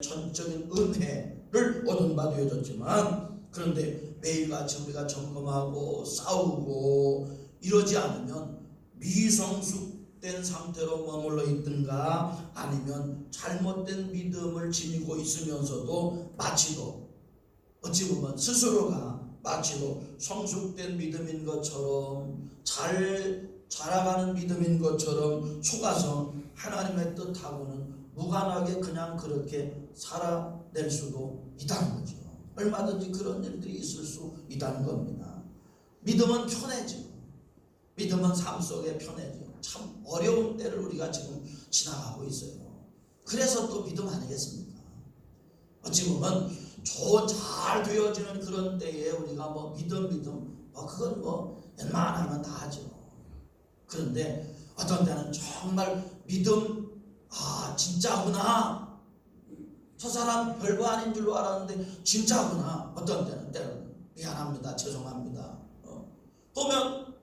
전적인 은혜를 얻은 바 되어졌지만, 그런데 매일같이 우리가 점검하고 싸우고 이러지 않으면 미성숙된 상태로 머물러 있든가, 아니면 잘못된 믿음을 지니고 있으면서도 마치도 어찌 보면 스스로가 마치도 성숙된 믿음인 것처럼 잘 자라가는 믿음인 것처럼 속아서 하나님의 뜻하고는 무관하게 그냥 그렇게 살아낼 수도 있다는 거죠. 얼마든지 그런 일들이 있을 수 있다는 겁니다. 믿음은 편해지고, 믿음은 삶 속에 편해지고, 참 어려운 때를 우리가 지금 지나가고 있어요. 그래서 또 믿음 아니겠습니까? 어찌 보면 잘 되어지는 그런 때에 우리가 믿음 그건 웬만하면 다 하죠. 그런데 어떤 때는 정말 믿음, 진짜구나, 저 사람 별거 아닌 줄로 알았는데 진짜구나. 어떤 때는 미안합니다, 죄송합니다, 보면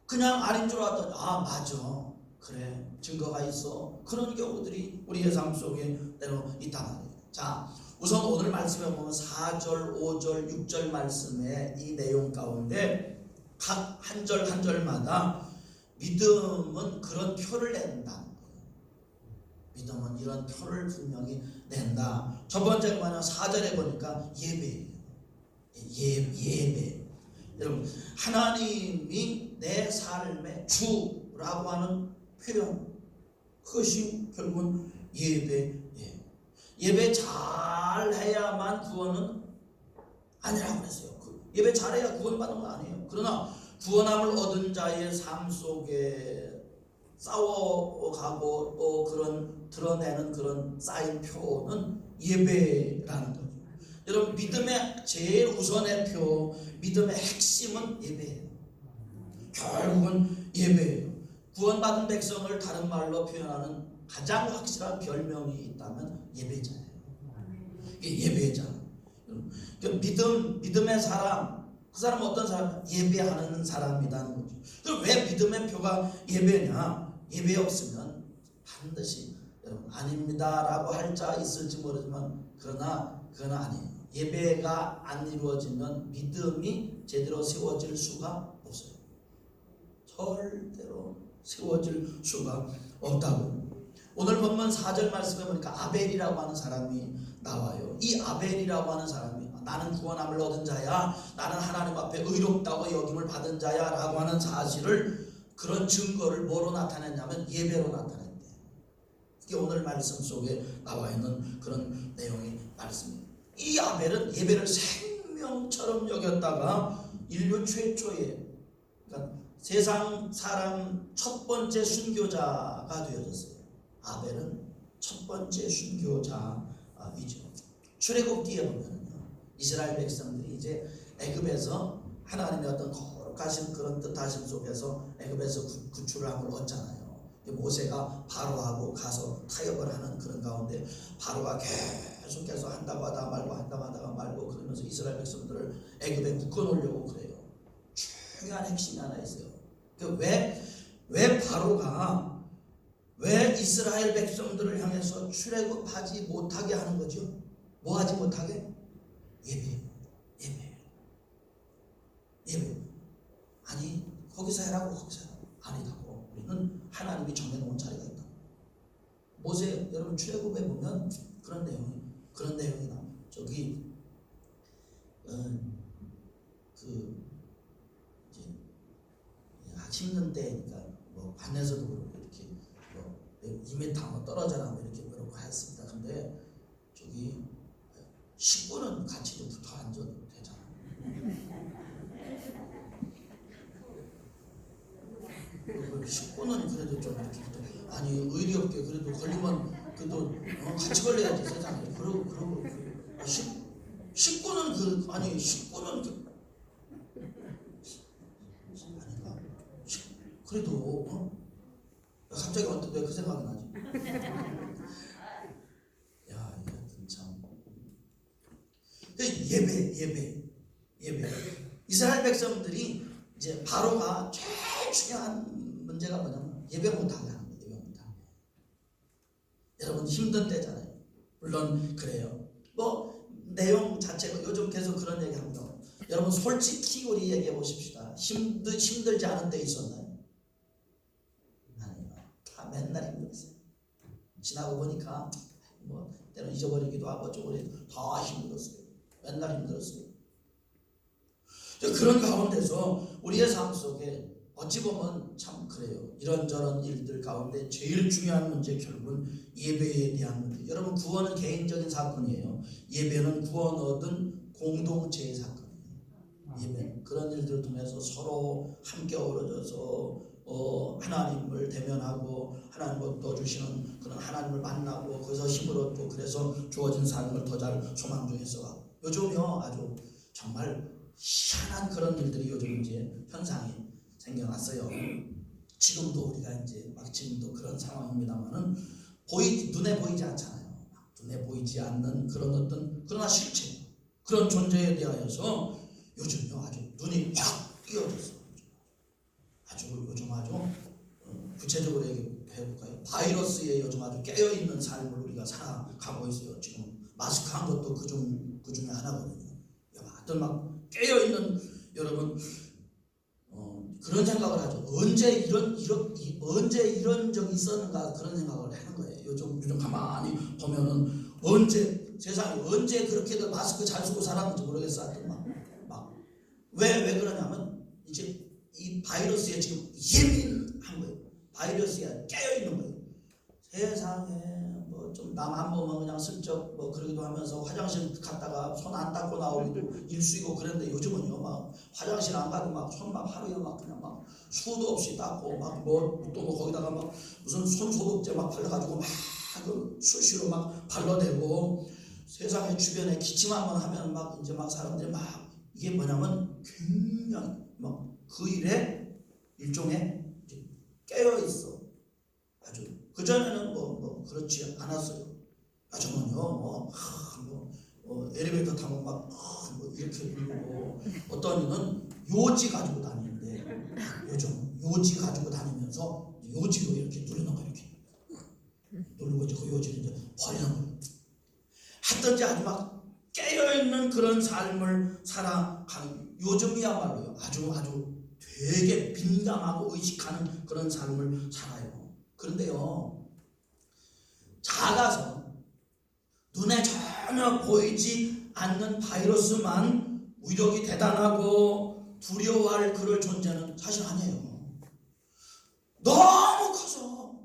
그냥 아닌 줄 알았더니 맞아, 그래, 증거가 있어. 그런 경우들이 우리의 삶 속에 때로 있단 말이에요. 자, 우선 오늘 말씀에 보면 4절, 5절, 6절 말씀의 이 내용 가운데 각 한 절 한 절마다 믿음은 그런 표를 낸다는 거예요. 믿음은 이런 표를 분명히 낸다. 첫 번째가 뭐냐, 4절에 보니까 예배예요. 예배. 여러분, 하나님이 내 삶의 주라고 하는 표현, 그것이 결국은 예배예요. 예배 잘해야만 구원은 아니라고 그랬어요. 예배 잘해야 구원받는 거 아니에요. 그러나 구원함을 얻은 자의 삶 속에 싸워가고 또 그런 드러내는 그런 쌓인표는 예배라는 거죠. 여러분, 믿음의 제일 우선의 표, 믿음의 핵심은 예배예요. 결국은 예배예요. 구원받은 백성을 다른 말로 표현하는 가장 확실한 별명이 있다면 예배자예요. 예배자. 믿음의 사람, 그 사람은 어떤 사람? 예배하는 사람이라는 거죠. 그럼 왜 믿음의 표가 예배냐? 예배 없으면 반드시, 여러분, 아닙니다라고 할 자 있을지 모르지만 그러나 그건 아니에요. 예배가 안 이루어지면 믿음이 제대로 세워질 수가 없어요. 절대로 세워질 수가 없다고. 오늘 본문 4절 말씀에 보니까 아벨이라고 하는 사람이 나와요. 이 아벨이라고 하는 사람이 나는 구원함을 얻은 자야, 나는 하나님 앞에 의롭다고 여김을 받은 자야 라고 하는 사실을, 그런 증거를 뭐로 나타냈냐면 예배로 나타냈대요. 그게 오늘 말씀 속에 나와 있는 그런 내용의 말씀입니다. 이 아벨은 예배를 생명처럼 여겼다가 인류 최초의, 그러니까 세상 사람 첫 번째 순교자가 되어졌어요. 아벨은 첫 번째 순교자이죠. 출애굽기에 보면은요, 이스라엘 백성들이 이제 애굽에서 하나님의 어떤 거룩하신 그런 뜻하심 속에서 애굽에서 구출을 함을 얻잖아요. 모세가 바로하고 가서 타협을 하는 그런 가운데 바로가 계속해서 한다고 하다가 말고 한다고 하다가 말고 그러면서 이스라엘 백성들을 애굽에 묶어놓으려고 그래요. 중요한 핵심이 하나 있어요. 왜 바로가 왜 이스라엘 백성들을 향해서 출애굽하지 못하게 하는 거죠? 뭐 하지 못하게? 예배. 아니, 거기서 해라고, 거기서 해라고. 아니라고. 우리는 하나님이 정해놓은 자리가 있다. 모세, 여러분 출애굽에 보면 그런 내용이 나와. 저기 이제 힘든 때니까 관에서도 그렇고 이렇게 2m 떨어져라 이렇게 그렇고 했습니다. 근데 저기 식구는 같이 좀 붙어 앉아도 되잖아. 식구는 그래도 좀 이렇게 붙어. 아니, 의리 없게 그래도 걸리면 그래도 같이 걸려야지 세상에. 그러고 식구는 식구는 아닌가? 그래도 갑자기 언뜻 왜 그 생각이 나지? 야, 이거 참. 예배. 이스라엘 백성들이 이제 바로가 제일 중요한 문제가 뭐냐면 예배 못하게 하는 거예요. 예배 못하게. 여러분 힘든 때잖아요. 물론 그래요. 뭐 내용 자체가 요즘 계속 그런 얘기합니다. 여러분 솔직히 우리 얘기해 보십시다. 힘들지 않은 때 있었나요? 아니요. 다 맨날 힘들었어요. 지나고 보니까 뭐 때로 잊어버리기도 하고 좀 우리 다 힘들었어요. 맨날 힘들었어요. 그런 가운데서 우리의 삶 속에 어찌 보면 참 그래요. 이런저런 일들 가운데 제일 중요한 문제 결국은 예배에 대한 문제. 여러분 구원은 개인적인 사건이에요. 예배는 구원 얻은 공동체의 사건이에요. 예배 그런 일들을 통해서 서로 함께 어우러져서 하나님을 대면하고 하나님 얻어주시는 그런 하나님을 만나고 거기서 힘을 얻고 그래서 주어진 삶을 더 잘 소망 중에 써가고 요즘요 아주 정말 희한한 그런 일들이 요즘 이제 현상이 생겨났어요. 지금도 우리가 이제 막 지금도 그런 상황입니다만은 눈에 보이지 않잖아요. 눈에 보이지 않는 그런 어떤 그러나 실체 그런 존재에 대하여서 요즘요 아주 눈이 확 띄어졌어요. 요즘 아주 구체적으로 얘기해볼까요? 바이러스에 요즘 아주 깨어있는 삶을 우리가 살아가고 있어요. 지금 마스크 한 것도 그 중에 하나거든요. 다들 막 깨어있는 여러분 그런 생각을 하죠. 언제 이런 적이 있었는가 그런 생각을 하는 거예요. 요즘 가만히 보면은 세상에 언제 그렇게들 마스크 잘 쓰고 살았는지 모르겠어. 하여튼 왜 그러냐면 이제 이 바이러스에 지금 예민한 거예요. 바이러스에 깨어있는 거예요. 세상에 뭐 좀 남 안 보면 그냥 슬쩍 뭐 그러기도 하면서 화장실 갔다가 손 안 닦고 나오기도 일수이고 그랬는데 요즘은요 막 화장실 안 가도 막 손 막 하루에 막 그냥 막 수도 없이 닦고 막 뭐 또 뭐 거기다가 막 무슨 손 소독제 막 발라가지고 막 그 수시로 막 발라대고 세상에 주변에 기침 한번 하면 막 이제 막 사람들이 막 이게 뭐냐면 굉장히 막 그 일에 일종의 깨어 있어. 아주 그 전에는 뭐 그렇지 않았어요. 요즘은요 엘리베이터 타면 막 이렇게 부르고 어떤 이는 요지 가지고 다니는데 요즘 요지 가지고 다니면서 요지로 이렇게 누르는 거 이렇게 누르고 이제 그 요지를 이제 버리는 거예요. 하든지 아주 막 깨어있는 그런 삶을 살아가는 요즘이야말로요 아주 되게 민감하고 의식하는 그런 삶을 살아요. 그런데요 작아서 눈에 전혀 보이지 않는 바이러스만 위력이 대단하고 두려워할 그럴 존재는 사실 아니에요. 너무 커서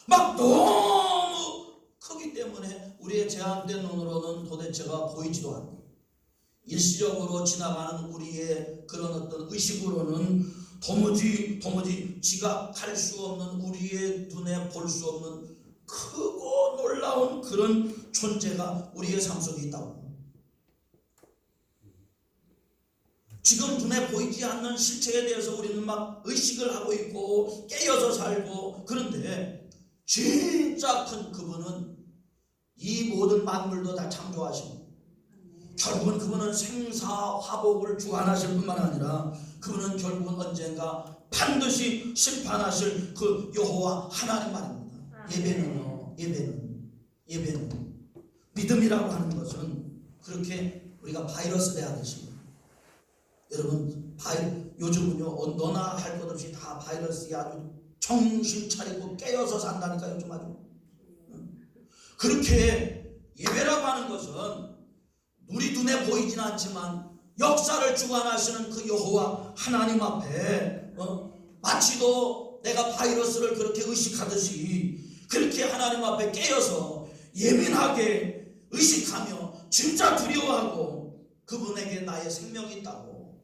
막 너무 크기 때문에 우리의 제한된 눈으로는 도대체가 보이지도 않고 일시적으로 지나가는 우리의 그런 어떤 의식으로는 도무지 지각할 수 없는 우리의 눈에 볼 수 없는 크고 놀라운 그런 존재가 우리의 삶 속에 있다고. 지금 눈에 보이지 않는 실체에 대해서 우리는 막 의식을 하고 있고 깨어서 살고 그런데 진짜 큰 그분은 이 모든 만물도 다 창조하시고 결국은 그분은 생사화복을 주관하실 뿐만 아니라 그분은 결국은 언젠가 반드시 심판하실 그 여호와 하나님 말입니다. 예배는 믿음이라고 하는 것은 그렇게 우리가 바이러스 대하듯이 여러분 요즘은요 너나 할 것 없이 다 바이러스에 아주 정신 차리고 깨어서 산다니까 요즘 아주 그렇게 예배라고 하는 것은 우리 눈에 보이진 않지만 역사를 주관하시는 그 여호와 하나님 앞에 마치도 내가 바이러스를 그렇게 의식하듯이 그렇게 하나님 앞에 깨어서 예민하게 의식하며 진짜 두려워하고 그분에게 나의 생명이 있다고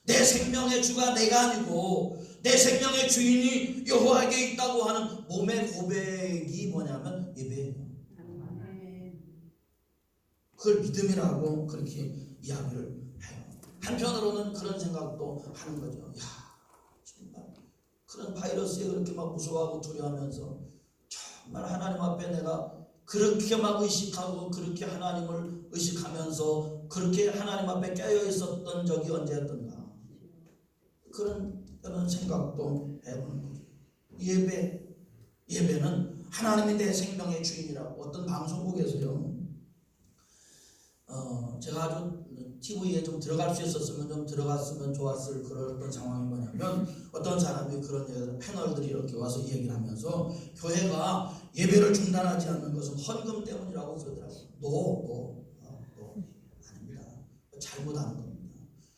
내 생명의 주가 내가 아니고 내 생명의 주인이 여호와에게 있다고 하는 몸의 고백이 뭐냐면 예배예요. 그걸 믿음이라고 그렇게 이야기를 해요. 한편으로는 그런 생각도 하는 거죠. 야, 정말 그런 바이러스에 그렇게 막 무서워하고 두려워하면서 정말 하나님 앞에 내가 그렇게 막 의식하고 그렇게 하나님을 의식하면서 그렇게 하나님 앞에 깨어 있었던 적이 언제였던가 그런 생각도 해보는 거죠. 예배는 하나님이 내 생명의 주인이라고 어떤 방송국에서요. 제가 아주 TV에 좀 들어갈 수 있었으면 좀 들어갔으면 좋았을 그런 어떤 상황이 뭐냐면 어떤 사람이 그런 얘기를 패널들이 이렇게 와서 얘기를 하면서 교회가 예배를 중단하지 않는 것은 헌금 때문이라고 그러더라고요. 아닙니다. 잘못하는 겁니다.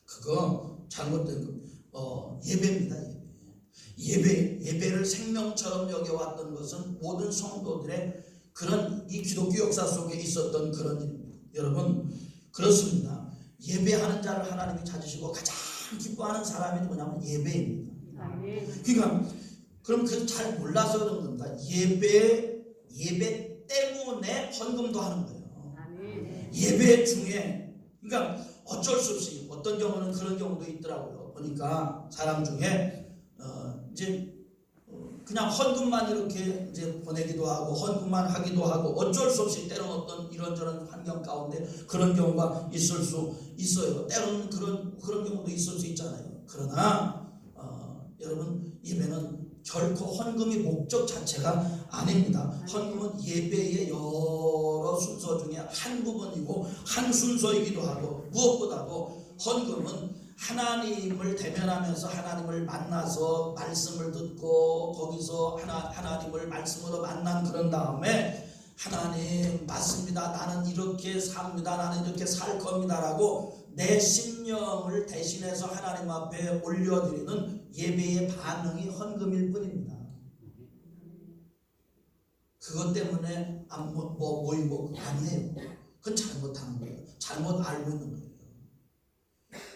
그거 잘못된 거. 예배입니다. 예배를 생명처럼 여겨왔던 것은 모든 성도들의 그런 이 기독교 역사 속에 있었던 그런 일입니다. 여러분 그렇습니다. 예배하는 자를 하나님이 찾으시고 가장 기뻐하는 사람이 뭐냐면 예배입니다. 그러니까 그럼 그 잘 몰라서 그런 겁니다. 예배 때문에 헌금도 하는 거예요. 예배 중에 그러니까 어쩔 수 없이 어떤 경우는 그런 경우도 있더라고요. 보니까 사람 중에 이제 그냥 헌금만 이렇게 이제 보내기도 하고 헌금만 하기도 하고 어쩔 수 없이 때로는 어떤 이런저런 환경 가운데 그런 경우가 있을 수 있어요. 때로는 그런 경우도 있을 수 있잖아요. 그러나 여러분 예배는 결코 헌금이 목적 자체가 아닙니다. 헌금은 예배의 여러 순서 중에 한 부분이고 한 순서이기도 하고 무엇보다도 헌금은 하나님을 대면하면서 하나님을 만나서 말씀을 듣고 거기서 하나님을 말씀으로 만난 그런 다음에 하나님 맞습니다. 나는 이렇게 삽니다. 나는 이렇게 살 겁니다. 라고 내 심령을 대신해서 하나님 앞에 올려드리는 예배의 반응이 헌금일 뿐입니다. 그것 때문에 모이고 아니에요. 그건 잘못하는 거예요. 잘못 알고 있는 거예요.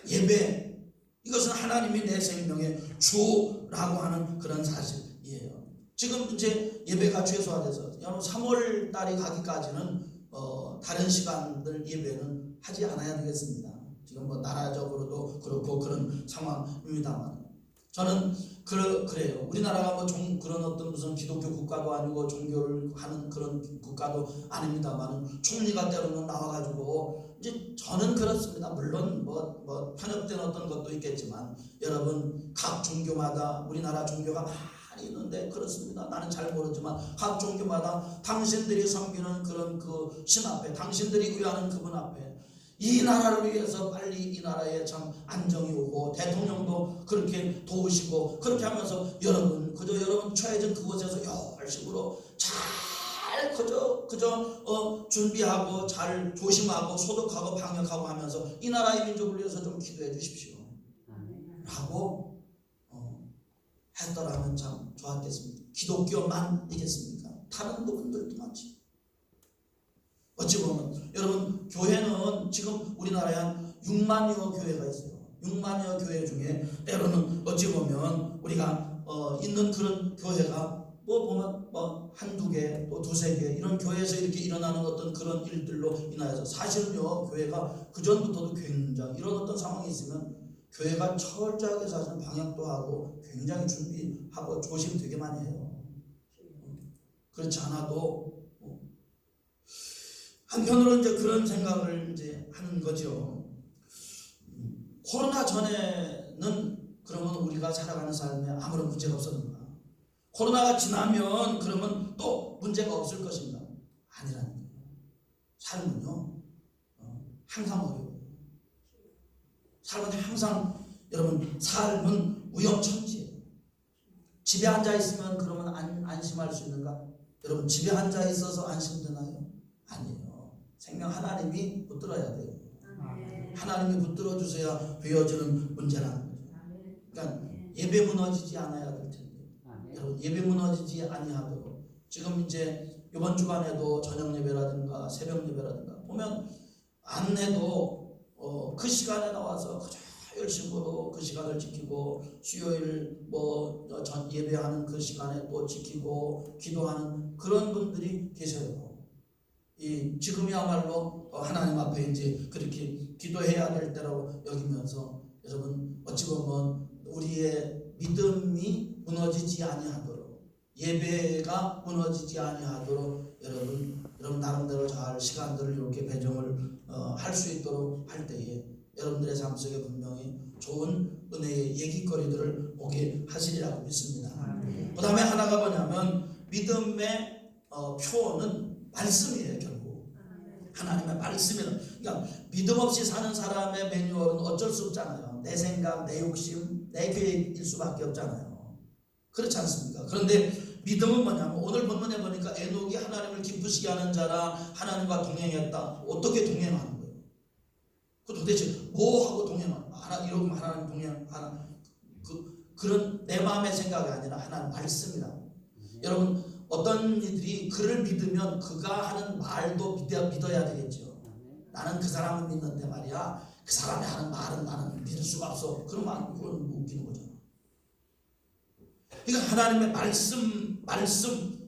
예배 이것은 하나님이 내 생명의 주라고 하는 그런 사실이에요. 지금 이제 예배가 최소화돼서 여러분 3월 달이 가기까지는 다른 시간들 예배는 하지 않아야 되겠습니다. 지금 뭐 나라적으로도 그렇고 그런 상황입니다만 저는 그래요. 우리나라가 뭐 그런 어떤 무슨 기독교 국가도 아니고 종교를 하는 그런 국가도 아닙니다만 총리가 때로는 나와가지고 이제 저는 그렇습니다. 물론 뭐 편협된 어떤 것도 있겠지만 여러분 각 종교마다 우리나라 종교가 많이 있는데 그렇습니다. 나는 잘 모르지만 각 종교마다 당신들이 섬기는 그런 그 신 앞에 당신들이 의하는 그분 앞에 이 나라를 위해서 빨리 이 나라에 참 안정이 오고 대통령도 그렇게 도우시고 그렇게 하면서 여러분 처해진 그곳에서 열심으로 잘 그저 준비하고 잘 조심하고 소독하고 방역하고 하면서 이 나라의 민족을 위해서 좀 기도해 주십시오 라고 했더라면 참 좋았겠습니다. 기독교만이겠습니까? 다른 부분들도 많지. 어찌 보면 여러분 교회는 지금 우리나라에 한 6만여 교회가 있어요. 6만여 교회 중에 때로는 어찌 보면 우리가 있는 그런 교회가 보면 한두 개 또 두세 개 이런 교회에서 이렇게 일어나는 어떤 그런 일들로 인하여서 사실은요 교회가 그전부터도 굉장히 이런 어떤 상황이 있으면 교회가 철저하게 사실 방역도 하고 굉장히 준비하고 조심 되게 많이 해요. 그렇지 않아도 한편으로는 이제 그런 생각을 이제 하는 거죠. 코로나 전에는 그러면 우리가 살아가는 삶에 아무런 문제가 없었는가? 코로나가 지나면 그러면 또 문제가 없을 것인가? 아니라는 거예요. 삶은요, 항상 어려워요. 삶은 항상 여러분 삶은 위험천지예요. 집에 앉아 있으면 그러면 안심할 수 있는가? 여러분 집에 앉아 있어서 안심되나요? 아니에요. 생명 하나님이 붙들어야 돼요. 하나님이 붙들어 주셔야 되어지는 문제라는 거죠. 그러니까 예배 무너지지 않아야 될 텐데 여러분 예배 무너지지 아니하도록 지금 이제 이번 주간에도 저녁 예배라든가 새벽 예배라든가 보면 안 해도 그 시간에 나와서 그저 열심으로 그 시간을 지키고 수요일 전 예배하는 그 시간에 또 지키고 기도하는 그런 분들이 계세요. 지금이야말로 하나님 앞에 이제 그렇게 기도해야 될 때라고 여기면서 여러분 어찌 보면 우리의 믿음이 무너지지 아니하도록 예배가 무너지지 아니하도록 여러분 나름대로 잘 시간들을 이렇게 배정을 할 수 있도록 할 때에 여러분들의 삶 속에 분명히 좋은 은혜의 얘기거리들을 오게 하시리라고 믿습니다. 그 다음에 하나가 뭐냐면 믿음의 표는 말씀이에요. 결국 하나님의 말씀이다. 그러니까 믿음 없이 사는 사람의 매뉴얼은 어쩔 수 없잖아요. 내 생각, 내 욕심, 내 계획일 수밖에 없잖아요. 그렇지 않습니까? 그런데 믿음은 뭐냐면 오늘 본문에 보니까 에녹이 하나님을 기쁘시게 하는 자라 하나님과 동행했다. 어떻게 동행하는 거예요? 그 도대체 뭐 하고 동행하는 거예요? 이러면 하나님 동행하는 그런 내 마음의 생각이 아니라 하나님 말씀이라고. 여러분 어떤 이들이 그를 믿으면 그가 하는 말도 믿어야 되겠죠. 나는 그 사람을 믿는데 말이야 그 사람이 하는 말은 나는 믿을 수가 없어. 그러면 그건 웃기는 거잖아. 그러니까 하나님의 말씀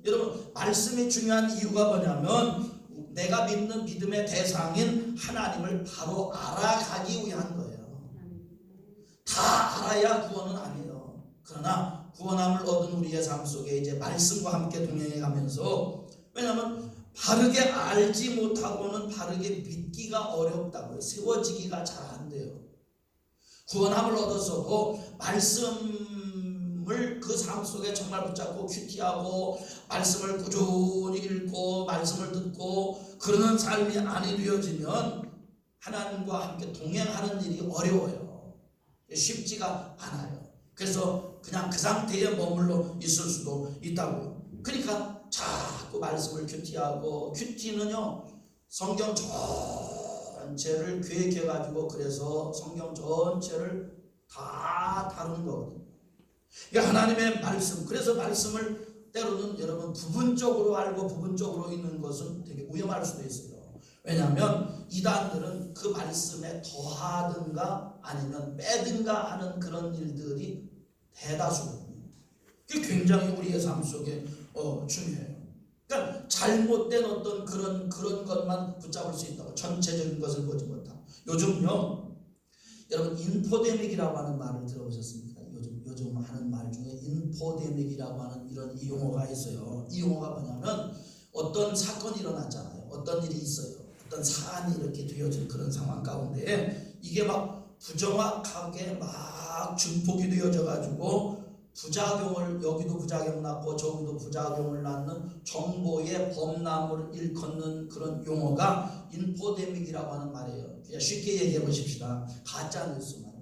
여러분 말씀이 중요한 이유가 뭐냐면 내가 믿는 믿음의 대상인 하나님을 바로 알아가기 위한 거예요. 다 알아야 구원은 아니에요. 그러나 구원함을 얻은 우리의 삶 속에 이제 말씀과 함께 동행해 가면서 왜냐하면 바르게 알지 못하고는 바르게 믿기가 어렵다고요. 세워지기가 잘 안 돼요. 구원함을 얻었어도 말씀을 그 삶 속에 정말 붙잡고 큐티하고 말씀을 꾸준히 읽고 말씀을 듣고 그러는 삶이 안 이루어지면 하나님과 함께 동행하는 일이 어려워요. 쉽지가 않아요. 그래서 그냥 그 상태에 머물러 있을 수도 있다고요. 그러니까 자꾸 말씀을 큐티하고 큐티는요 성경 전체를 계획해 가지고 그래서 성경 전체를 다 다루는 거거든요. 그러니까 하나님의 말씀, 그래서 말씀을 때로는 여러분 부분적으로 알고 부분적으로 있는 것은 되게 위험할 수도 있어요. 왜냐하면 이단들은 그 말씀에 더하든가 아니면 빼든가 하는 그런 일들이 대다수거든요. 그게 굉장히 우리의 삶 속에 중요해요. 그러니까 잘못된 어떤 그런 것만 붙잡을 수 있다고 전체적인 것을 보지 못하고. 요즘요 여러분 인포데믹이라고 하는 말을 들어보셨습니까? 요즘 하는 말 중에 인포데믹이라고 하는 이런 용어가 있어요. 이 용어가 뭐냐면 어떤 사건이 일어났잖아요. 어떤 일이 있어요. 어떤 사안이 이렇게 되어진 그런 상황 가운데 이게 막 부정확하게 막 증폭이 되어져 가지고 부작용을 여기도 부작용 낳고 저기도 부작용을 낳는 정보의 범람을 일컫는 그런 용어가 인포데믹이라고 하는 말이에요. 그냥 쉽게 얘기해 보십시다. 가짜 뉴스 말입니다.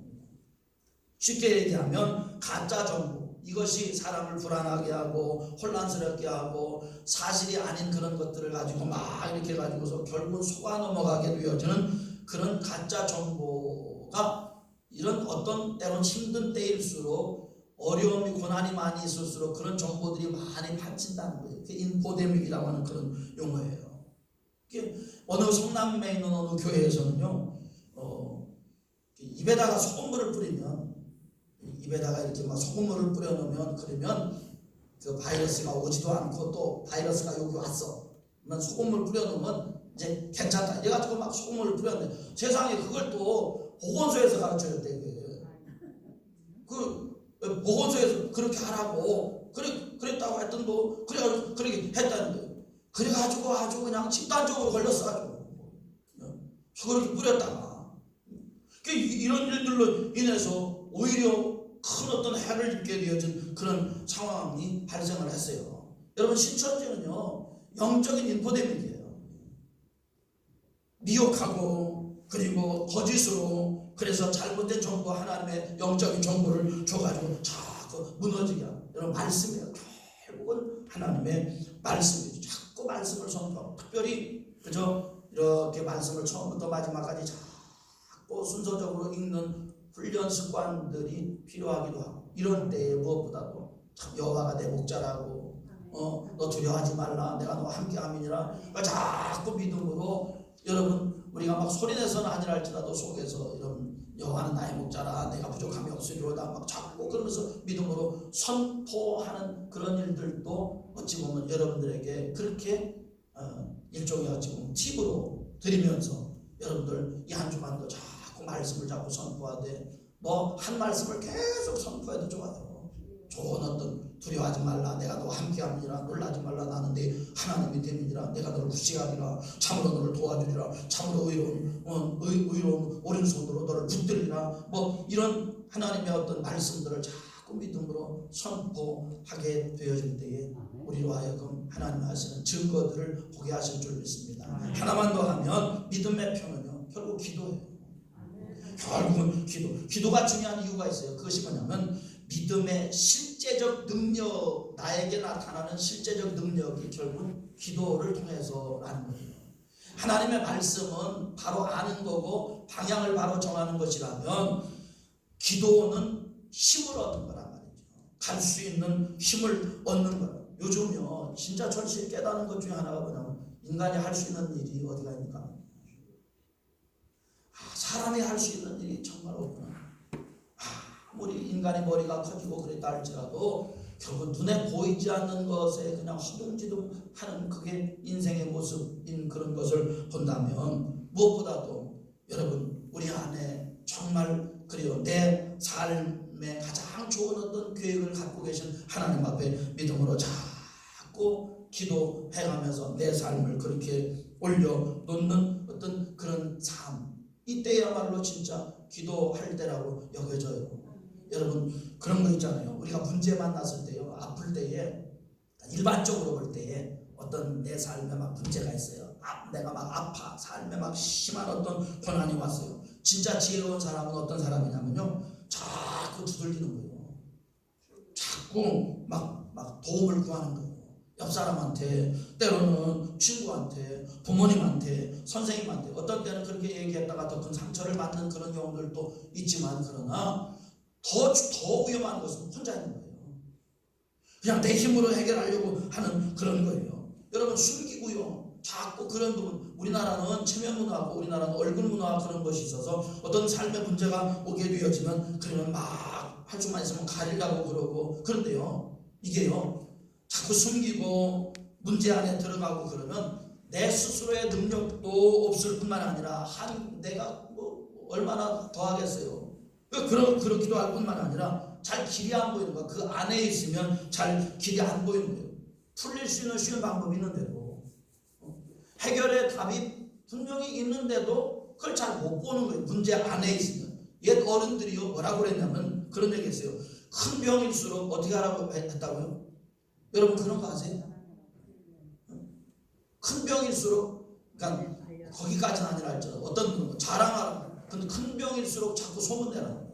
쉽게 얘기하면 가짜 정보, 이것이 사람을 불안하게 하고 혼란스럽게 하고 사실이 아닌 그런 것들을 가지고 막 이렇게 가지고서 결국은 속아 넘어가게 되어지는 그런 가짜 정보가 이런 어떤 때론 힘든 때일수록 어려움이 고난이 많이 있을수록 그런 정보들이 많이 판친다는 거예요. 그게 인포데믹이라고 하는 그런 용어예요. 어느 성남에 있는 어느 교회에서는요 입에다가 소금물을 뿌리면 입에다가 이렇게 막 소금물을 뿌려놓으면 그러면 그 바이러스가 오지도 않고 또 바이러스가 여기 왔어. 그러면 소금물 뿌려놓으면 이제 괜찮다. 이래가지고 막 소금물을 뿌렸는데 세상에 그걸 또 보건소에서 가르쳐줬대. 그 보건소에서 그렇게 하라고 그랬다고 했던 뭐 그래가지고 그렇게 했다는 거예요. 그래가지고 아주 그냥 집단적으로 걸렸어가지고 그렇게 뿌렸다가 이런 일들로 인해서 오히려 큰 어떤 해를 입게 되어진 그런 상황이 발생을 했어요. 여러분 신천지는요 영적인 인포데믹이에요. 미혹하고 그리고 거짓으로 그래서 잘못된 정보 하나님의 영적인 정보를 줘가지고 자꾸 무너지게 하는 여러분 말씀이에요. 결국은 하나님의 말씀이죠. 자꾸 말씀을 선포하고 특별히 그저 이렇게 말씀을 처음부터 마지막까지 자꾸 순서적으로 읽는 훈련 습관들이 필요하기도 하고 이런 때에 무엇보다도 참 여호와가 내 목자라고 너 두려워하지 말라 내가 너와 함께함이니라 그러니까 자꾸 믿음으로 여러분 우리가 막 소리내서는 아니랄지라도 속에서 여러분 여호와는 나의 목자라 내가 부족함이 없으리로다 막 자꾸 그러면서 믿음으로 선포하는 그런 일들도 어찌 보면 여러분들에게 그렇게 일종의 어찌 보면 팁으로 드리면서 여러분들 이 한 주간도 자꾸 말씀을 자꾸 선포하되 뭐 한 말씀을 계속 선포해도 좋아요. 좋은 어떤 두려워하지 말라 내가 너와 함께함이니라 놀라지 말라 나는 네 하나님이 됨이니라 내가 너를 구시하리라 참으로 너를 도와주리라 참으로 의로운 오른손으로 너를 붙들리라 뭐 이런 하나님의 어떤 말씀들을 자꾸 믿음으로 선포하게 되어질 때에 우리로 하여금 하나님 하시는 증거들을 보게 하실 줄 믿습니다. 하나만 더 하면 믿음의 표는요 결국 기도예요. 결국은 기도가 중요한 이유가 있어요. 그것이 뭐냐면 믿음의 실제적 능력, 나에게 나타나는 실제적 능력이 결국은 기도를 통해서라는 거예요. 하나님의 말씀은 바로 아는 거고 방향을 바로 정하는 것이라면 기도는 힘을 얻는 거란 말이죠. 갈 수 있는 힘을 얻는 거예요. 요즘요 진짜 절실히 깨닫는 것 중에 하나가 뭐냐면 인간이 할 수 있는 일이 어디가 있습니까? 사람이 할 수 있는 일이 정말 없구나. 아무리 인간의 머리가 커지고 그랬다 할지라도 결국 눈에 보이지 않는 것에 그냥 허둥지둥 하는 그게 인생의 모습인 그런 것을 본다면 무엇보다도 여러분 우리 안에 정말 그래요 내 삶에 가장 좋은 어떤 계획을 갖고 계신 하나님 앞에 믿음으로 자꾸 기도해가면서 내 삶을 그렇게 올려놓는 어떤 그런 삶, 이때야말로 진짜 기도할 때라고 여겨져요. 여러분 그런 거 있잖아요. 우리가 문제 만났을 때요, 아플 때에 일반적으로 볼 때에 어떤 내 삶에 막 문제가 있어요. 내가 막 아파, 삶에 막 심한 어떤 고난이 왔어요. 진짜 지혜로운 사람은 어떤 사람이냐면요, 자꾸 두들기는 거예요. 자꾸 막 도움을 구하는 거예요. 옆 사람한테, 때로는 친구한테, 부모님한테, 선생님한테, 어떤 때는 그렇게 얘기했다가 더 큰 상처를 받는 그런 경우들도 있지만, 그러나 더 위험한 것은 혼자 있는 거예요. 그냥 내 힘으로 해결하려고 하는 그런 거예요. 여러분 숨기고요, 자꾸 그런 부분, 우리나라는 체면 문화고 우리나라는 얼굴 문화 그런 것이 있어서 어떤 삶의 문제가 오게 되어지면 그러면 막 할 수만 있으면 가리려고 그러고, 그런데요 이게요 자꾸 숨기고 문제 안에 들어가고 그러면 내 스스로의 능력도 없을 뿐만 아니라 내가 얼마나 더 하겠어요. 그렇기도 할 뿐만 아니라 잘 길이 안 보이는 거야. 그 안에 있으면 잘 길이 안 보이는 거예요. 풀릴 수 있는 쉬운 방법이 있는데도, 해결의 답이 분명히 있는데도 그걸 잘 못 보는 거예요. 문제 안에 있으면. 옛 어른들이요 뭐라고 그랬냐면 그런 얘기 했어요. 큰 병일수록 어떻게 하라고 했다고요? 여러분 그런 거 아세요? 큰 병일수록, 그러니까 거기까지는 아니라 할지라도 어떤 자랑하라. 근데 큰 병일수록 자꾸 소문내라.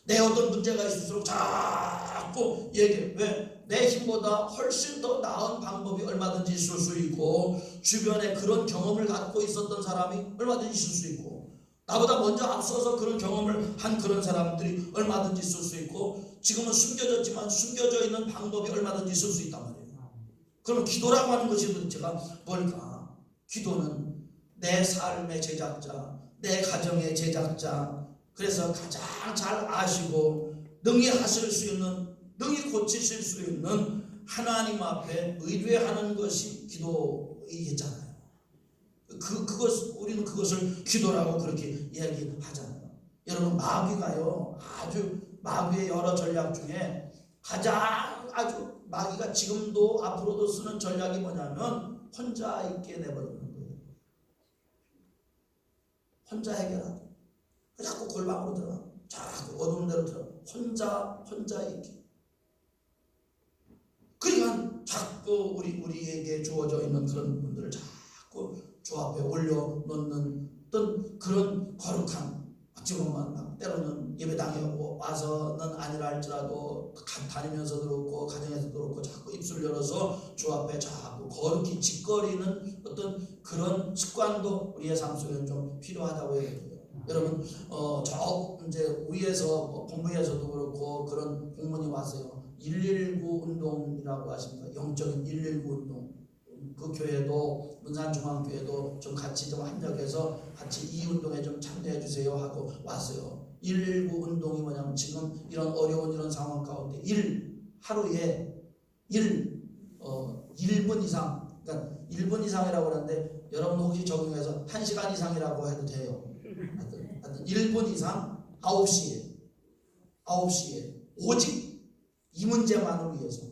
내 어떤 문제가 있을수록 자꾸 얘기해. 왜? 내 힘보다 훨씬 더 나은 방법이 얼마든지 있을 수 있고, 주변에 그런 경험을 갖고 있었던 사람이 얼마든지 있을 수 있고, 나보다 먼저 앞서서 그런 경험을 한 그런 사람들이 얼마든지 있을 수 있고, 지금은 숨겨졌지만 숨겨져 있는 방법이 얼마든지 있을 수 있단 말이에요. 그럼 기도라고 하는 것이 도대체가 뭘까? 기도는 내 삶의 제작자, 내 가정의 제작자, 그래서 가장 잘 아시고 능히 하실 수 있는, 능히 고치실 수 있는 하나님 앞에 의뢰하는 것이 기도이겠잖아요. 우리는 그것을 기도라고 그렇게 이야기하잖아요. 여러분 마귀가요, 아주 마귀의 여러 전략 중에 가장 아주 마귀가 지금도 앞으로도 쓰는 전략이 뭐냐면 혼자 있게 내버리는 거예요. 혼자 해결하고 자꾸 골방으로 들어가, 자꾸 어두운 데로 들어가, 혼자 있게. 그러니까 자꾸 우리에게 주어져 있는 그런 분들을 자꾸 주 앞에 올려놓는 어떤 그런 거룩한, 어찌 보면 때로는 예배당에 와서는 아니라 할지라도 다니면서도 그렇고 가정에서도 그렇고 자꾸 입술 열어서 주 앞에 자꾸 거룩히 짓거리는 어떤 그런 습관도 우리의 삶 속에 좀 필요하다고 해요. 여러분 저 이제 위에서 본부에서도 그렇고 그런 공문이 왔어요. 119 운동이라고 하십니까? 영적인 119 운동. 그 교회도, 문산중앙교회도 좀 같이 좀 합력해서 같이 이 운동에 좀 참여해 주세요 하고 왔어요. 119 운동이 뭐냐면 지금 이런 어려운 이런 상황 가운데 하루에 1분 이상, 그러니까 1분 이상이라고 하는데 여러분 혹시 적용해서 1시간 이상이라고 해도 돼요. 하여튼 1분 이상 9시에 오직 이 문제만을 위해서,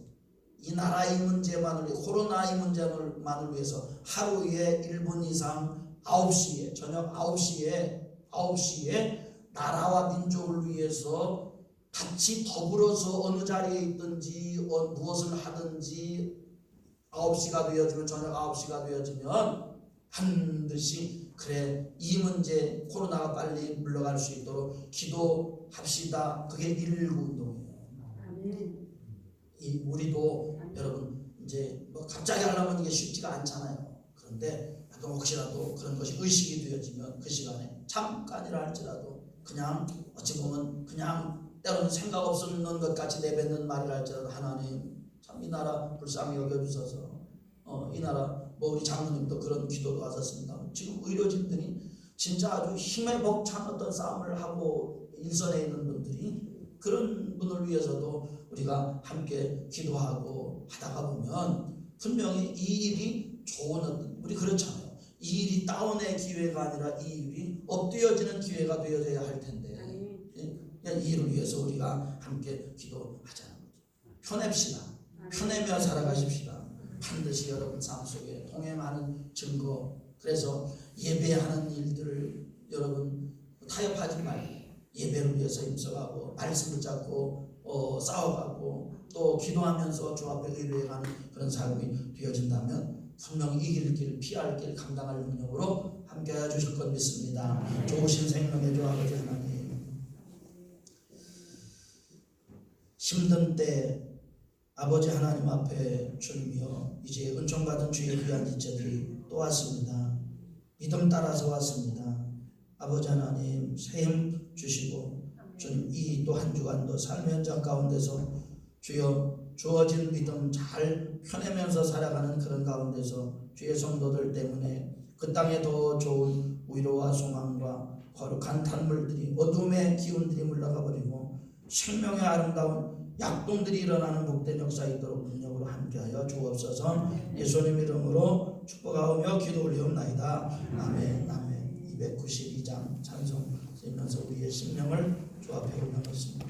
이 나라의 문제만을 위해, 코로나의 문제만을 위해서 하루에 1분 이상 9시에, 저녁 9시에 나라와 민족을 위해서 같이 더불어서 어느 자리에 있든지 무엇을 하든지 9시가 되어지면 저녁 9시가 되어지면 반드시 그래 이 문제 코로나가 빨리 물러갈 수 있도록 기도합시다. 그게 119 운동이에요. 우리도 여러분 이제 뭐 갑자기 하려면 이게 쉽지가 않잖아요. 그런데 혹시라도 그런 것이 의식이 되어지면 그 시간에 잠깐이라 할지라도 그냥 어찌 보면 그냥 때로는 생각 없는 것 같이 내뱉는 말이라 할지라도 하나님 참 이 나라 불쌍히 여겨주셔서 이 나라 뭐 우리 장로님도 그런 기도도 하셨습니다. 지금 의료진들이 진짜 아주 힘에 벅찬 어떤 싸움을 하고 일선에 있는 분들이 그런 분을 위해서도 우리가 함께 기도하고 하다가 보면 분명히 이 일이 좋은 어떤 우리 그렇잖아요. 이 일이 다운의 기회가 아니라 이 일이 엎드려지는 기회가 되어져야 할 텐데 이 일을 위해서 우리가 함께 기도하자는 거죠. 편합시다. 편하며 살아가십시다. 반드시 여러분 삶 속에 동행하는 증거. 그래서 예배하는 일들을 여러분 타협하지 말고 예배를 위해서 힘써가고 말씀을 잡고 싸워가고 또 기도하면서 주 앞에 의뢰하는 그런 삶이 되어진다면 분명히 이길 길 피할 길 감당할 능력으로 함께해 주실 것 믿습니다. 좋으신 생명의 주 아버지 하나님, 힘든 때 아버지 하나님 앞에 주님이여 이제 은총받은 주의 귀한 지체들이 또 왔습니다. 믿음 따라서 왔습니다. 아버지 하나님 새 힘 주시고 주님 이 또 한 주간도 삶의 현장 가운데서 주여 주어진 믿음 잘 펴내면서 살아가는 그런 가운데서 주의 성도들 때문에 그 땅에 더 좋은 위로와 소망과 거룩한 단물들이 어둠의 기운들이 물러가 버리고 생명의 아름다운 약동들이 일어나는 복된 역사 있도록 능력으로 함께하여 주옵소서. 예수님 이름으로 축복하오며 기도 올리옵나이다. 아멘. 아멘. 292장 찬송 쓰면서 우리의 심령을 주 앞에 올려놓습니다.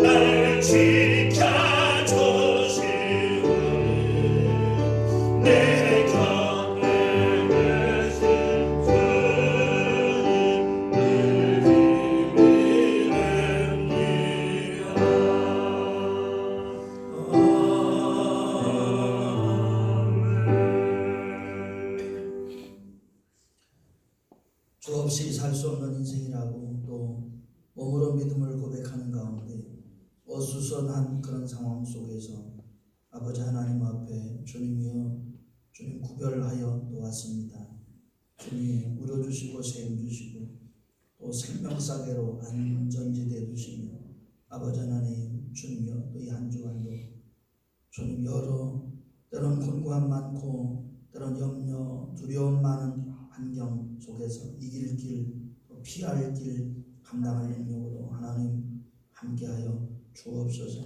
날 주 없이 살 수 없는 인생이라고 또 몸으로 믿음을 고백하는 가운데 어수선한 그런 상황 속에서 아버지 하나님 앞에 주님이여 주님 구별하여 놓았습니다. 주님 우려주시고 세움주시고 또 생명사계로 안전지대에 두시며 아버지 하나님 주님이여 또 이 한 주간도 주님 여러 때론 곤고함 많고 때론 염려 두려움 많은 환경 속에서 이길 길 피할 길 감당할 능력으로 하나님 함께하여 주옵소서.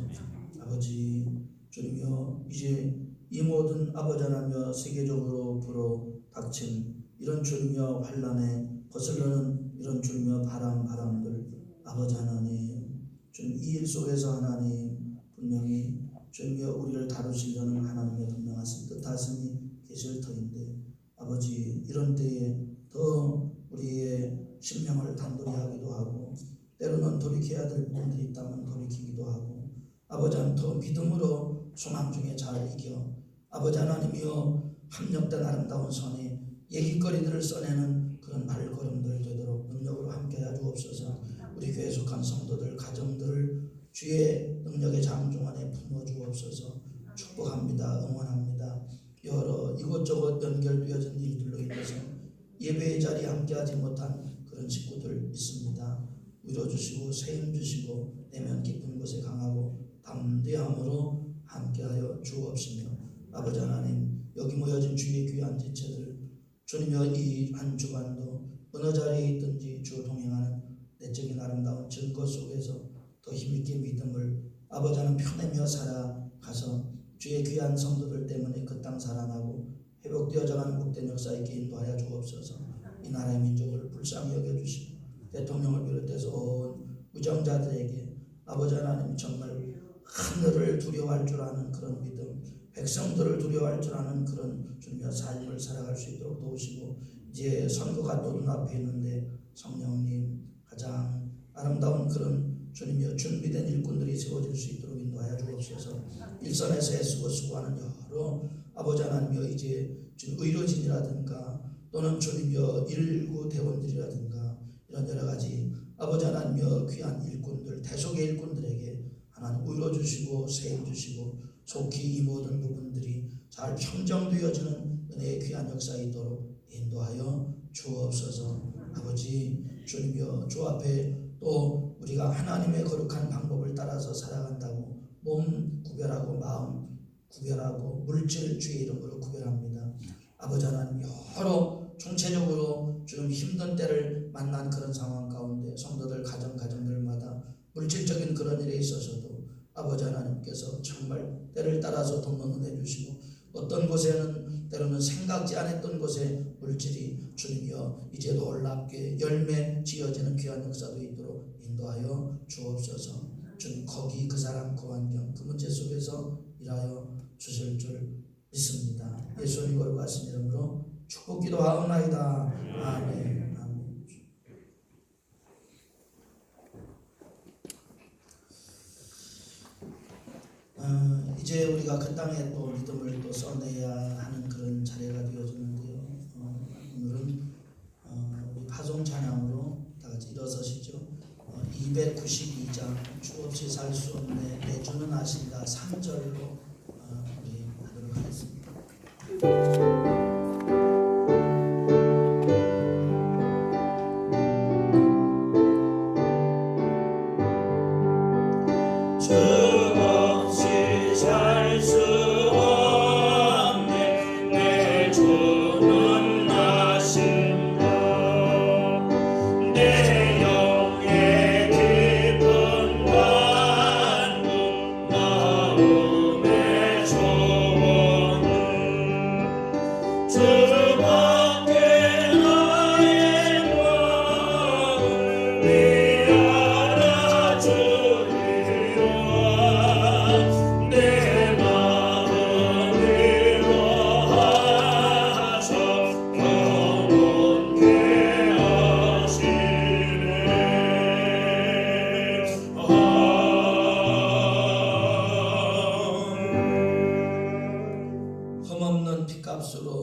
아버지 주님이여 이제 이 모든 아버지 하나님여 세계적으로 불어 닥친 이런 주님이여 환난에 거슬러는 이런 주님이여 바람들 아버지 하나님 주님 이 일 속에서 하나님 분명히 주님이여 우리를 다루시려는 하나님의 분명하신 뜻하심이 계실 터인데 아버지 이런 때에 더 우리의 심령을 단돌이 하기도 하고 때로는 돌이켜야 될 부분들이 있다면 돌이키기도 하고 아버지 하나님 더 믿음으로 소망 중에 잘 이겨 아버지 하나님이여 합력된 아름다운 선에 얘기거리들을 써내는 그런 발걸음들 되도록 능력으로 함께하여 주옵소서. 우리 교회에 속한 성도들 가정들을 주의 능력의 장중 안에 품어주옵소서. 축복합니다. 응원합니다. 여러 이곳저곳 연결되어진 일들로 인해서 예배의 자리에 함께하지 못한 그런 식구들 있습니다. 위로주시고 세움주시고 내면 깊은 곳에 강하고 담대함으로 함께하여 주옵시며 아버지 하나님 여기 모여진 주의 귀한 지체들 주님여 이 한 주간도 어느 자리에 있든지 주 동행하는 내적인 아름다운 증거 속에서 더 힘있게 믿음을 아버지 하나님 펴내며 살아가서 주의 귀한 성도들 때문에 그 땅 살아나고 회복되어져가는 복된 역사 있게 인도하여 주옵소서. 이 나라의 민족을 불쌍히 여겨주시고 대통령을 비롯해서 온 우정자들에게 아버지 하나님 정말 하늘을 두려워할 줄 아는 그런 믿음 백성들을 두려워할 줄 아는 그런 주님의 삶을 살아갈 수 있도록 도우시고 이제 선거가 또 눈앞에 있는데 성령님 가장 아름다운 그런 주님이여 준비된 일꾼들이 세워질 수 있도록 인도하여 주옵소서. 일선에서 애쓰고 수고하는 여러 아버지 하나님이여 이제 의료진이라든가 또는 주님이여 119 대원들이라든가 이런 여러 가지 아버지 하나님이여 귀한 일꾼들 대속의 일꾼들에게 하나님 의로 주시고 세움 주시고 속히 이 모든 부분들이 잘 평정되어지는 은혜의 귀한 역사 있도록 인도하여 주옵소서. 아버지 주님이여 주 앞에 또 우리가 하나님의 거룩한 방법을 따라서 살아간다고 몸 구별하고 마음 구별하고 물질 주의 이름으로 구별합니다. 아버지 하나님 여러 총체적으로 주님 힘든 때를 만난 그런 상황 가운데 성도들 가정들마다 물질적인 그런 일에 있어서도 아버지 하나님께서 정말 때를 따라서 돕는 은혜 주시고 어떤 곳에는 때로는 생각지 않았던 곳에 물질이 주님이여 이제 놀랍게 열매 지어지는 귀한 역사도 있도록 인도하여 주옵소서. 주님 거기 그 사람 그 환경 그 문제 속에서 일하여 주실 줄 믿습니다. 예수님 거룩하신 이름으로 축복 기도하옵나이다. 아멘. 이제 우리가 그 땅에 또 믿음을 또 써내야 하는 그런 자리가 되어지는데요. 오늘은 우리 파송 찬양으로 다 같이 일어서시죠. 292장 주 없이 살 수 없네 내 주는 아신다 3절로 우리 하도록 하겠습니다.